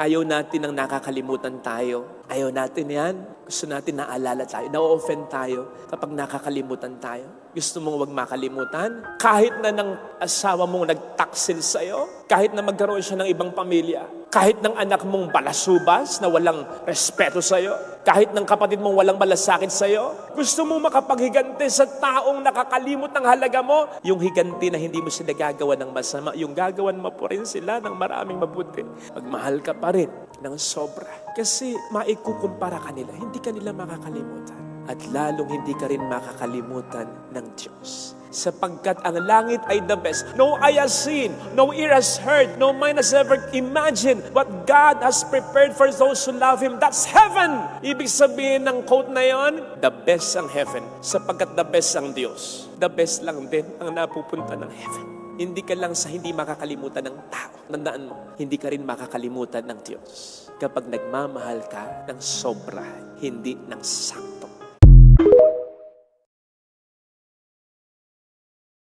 Ayaw natin ng nakakalimutan tayo. Ayaw natin yan. Gusto natin naalala tayo. Na-offend tayo kapag nakakalimutan tayo. Gusto mong wag makalimutan? Kahit na ng asawa mong nagtaksil sa'yo, kahit na magkaroon siya ng ibang pamilya, kahit ng anak mong balasubas na walang respeto sa'yo, kahit ng kapatid mong walang malasakit sa'yo, gusto mong makapaghiganti sa taong nakakalimot ng halaga mo, yung higanti na hindi mo sila gagawa ng masama, yung gagawan mo po rin sila ng maraming mabuti. Magmahal ka pa rin ng sobra. Kasi maikukumpara ka nila, hindi ka nila makakalimutan. At lalong hindi ka rin makakalimutan ng Diyos. Sapagkat ang langit ay the best. No eye has seen, no ear has heard, no mind has ever imagined what God has prepared for those who love Him. That's heaven! Ibig sabihin ng quote na yon, the best ang heaven. Sapagkat the best ang Diyos. The best lang din ang napupunta ng heaven. Hindi ka lang sa hindi makakalimutan ng tao. Tandaan mo, hindi ka rin makakalimutan ng Diyos. Kapag nagmamahal ka ng sobra, hindi ng sakto.